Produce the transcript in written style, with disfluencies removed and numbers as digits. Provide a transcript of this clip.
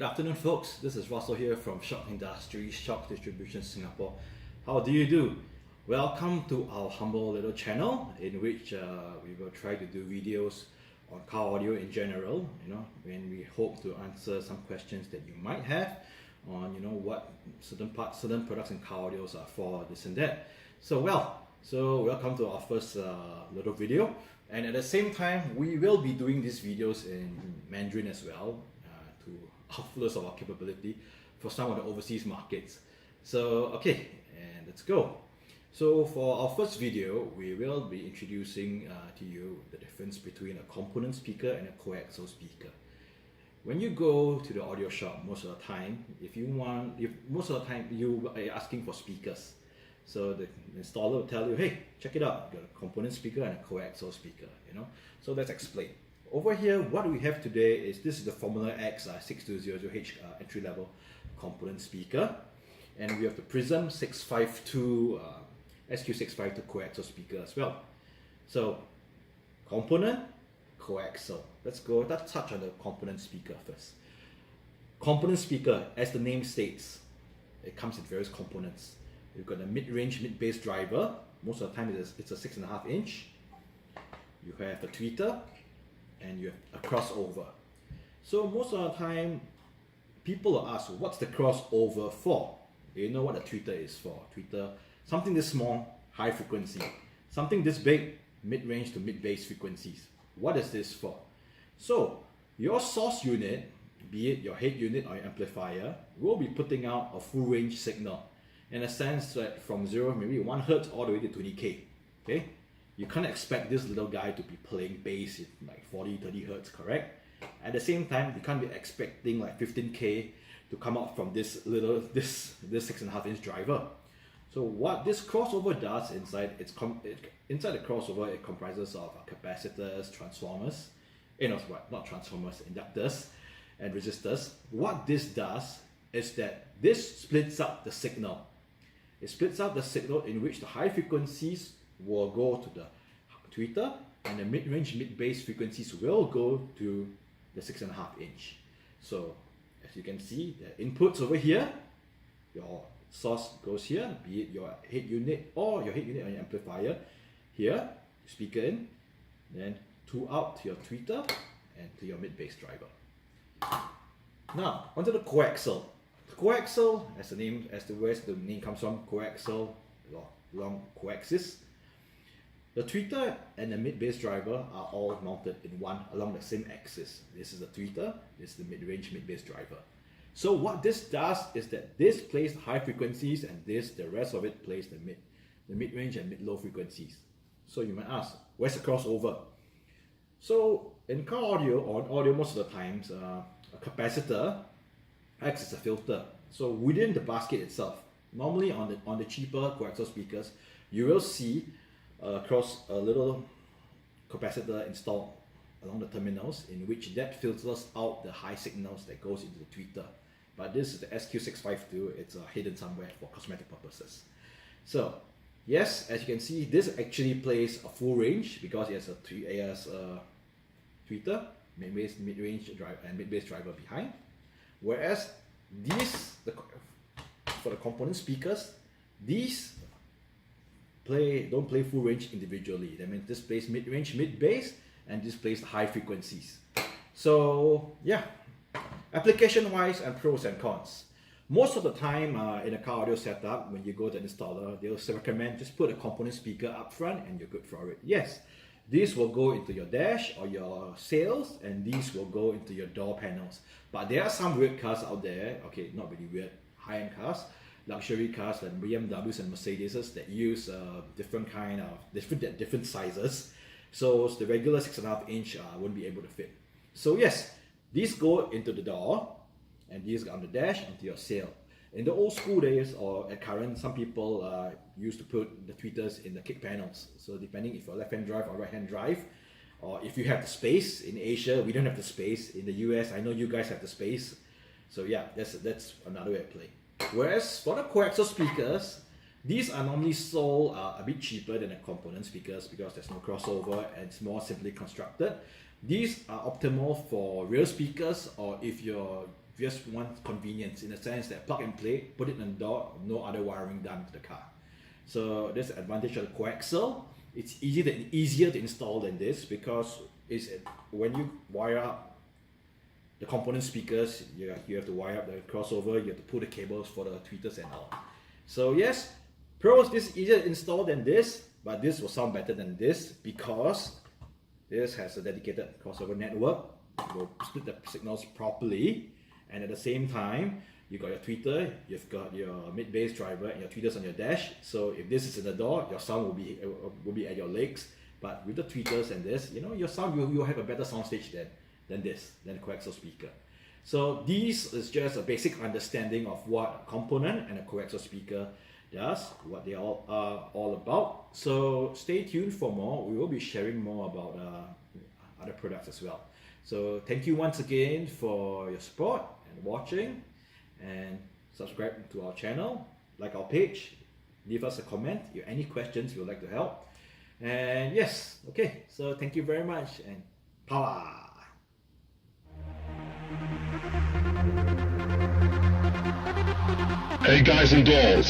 afternoon, folks. This is Russell here from Shok Industries, Shok Distribution Singapore. How do you do? Welcome to our humble little channel in which we will try to do videos on car audio in general, when we hope to answer some questions that you might have on, what certain products in car audios are for, this and that. So welcome to our first little video. And at the same time, we will be doing these videos in Mandarin as well, to our fullest of our capability for some of the overseas markets. So okay, and let's go. So for our first video, we will be introducing to you the difference between a component speaker and a coaxial speaker. When you go to the audio shop, most of the time, you are asking for speakers. So the installer will tell you, hey, check it out, you've got a component speaker and a coaxial speaker, So let's explain. Over here, what we have today is this is the Formula X 6200H entry-level component speaker, and we have the Prism 652 SQ652 coaxial speaker as well. So component, coaxial. Let's touch on the component speaker first. Component speaker, as the name states, it comes in various components. You've got a mid-range, mid-bass driver. Most of the time it's a 6.5 inch. You have a tweeter, and you have a crossover. So most of the time, people will ask, what's the crossover for? You know what a tweeter is for. Tweeter, something this small, high frequency. Something this big, mid-range to mid-bass frequencies. What is this for? So your source unit, be it your head unit or your amplifier, will be putting out a full range signal. In a sense that from 0, maybe 1 Hertz all the way to 20K. Okay? You can't expect this little guy to be playing bass in like 40, 30 Hertz, correct? At the same time, you can't be expecting like 15K to come out from this 6.5 inch driver. So what this crossover does inside the crossover, it comprises of capacitors, transformers, not transformers, inductors and resistors. What this does is that this splits up the signal. It splits up the signal in which the high frequencies will go to the tweeter and the mid-range, mid-bass frequencies will go to the 6.5 inch. So as you can see, the inputs over here, your source goes here, be it your head unit or your amplifier here, speaker in, then two out to your tweeter and to your mid-bass driver. Now onto the coaxial. Coaxial, as the name comes from, coaxial, long coaxis. The tweeter and the mid-bass driver are all mounted in one along the same axis. This is the tweeter, this is the mid-range mid-bass driver. So what this does is that this plays the high frequencies and the rest of it plays the mid-range and mid-low frequencies. So you might ask, where's the crossover? So in car audio, or on audio most of the times, a capacitor acts as a filter. So within the basket itself, normally on the cheaper coaxial speakers, you will see a little capacitor installed along the terminals, in which that filters out the high signals that goes into the tweeter. But this is the SQ652, it's hidden somewhere for cosmetic purposes. So yes, as you can see, this actually plays a full range because it has a tweeter, mid-range driver and mid-bass driver behind. Whereas for the component speakers, these don't play full range individually. That means this plays mid-range, mid-bass, and this plays high frequencies. So yeah, application-wise and pros and cons. Most of the time in a car audio setup, when you go to the installer, they'll recommend just put a component speaker up front and you're good for it. Yes, these will go into your dash or your sails, and these will go into your door panels. But there are some weird cars out there, okay, not really weird, high-end cars, luxury cars like BMWs and Mercedes that use different sizes. So the regular 6.5 inch won't be able to fit. So yes, these go into the door, and these go on the dash onto your sail. In the old school days, or at current, some people used to put the tweeters in the kick panels. So depending if you're left-hand drive or right-hand drive, or if you have the space. In Asia, we don't have the space. In the US, I know you guys have the space. So yeah, that's another way to play. Whereas for the coaxial speakers, these are normally sold a bit cheaper than the component speakers because there's no crossover and it's more simply constructed. These are optimal for rear speakers, or if you're just want convenience in the sense that plug and play, put it in the door, no other wiring done to the car. So there's the advantage of the coaxial. It's easier to install than this because when you wire up the component speakers, you have to wire up the crossover, you have to pull the cables for the tweeters and all. So yes, pros, this is easier to install than this, but this will sound better than this because this has a dedicated crossover network. It will split the signals properly, and at the same time, you got your tweeter, you've got your mid-bass driver, and your tweeters on your dash. So if this is in the door, your sound will be at your legs. But with the tweeters and this, your sound, you'll have a better sound stage than the coaxial speaker. So this is just a basic understanding of what a component and a coaxial speaker does, what they all are all about. So stay tuned for more. We will be sharing more about other products as well. So thank you once again for your support and watching, and subscribe to our channel, like our page, leave us a comment if you have any questions you would like to help. And yes, okay, so thank you very much and power! Hey guys and dolls,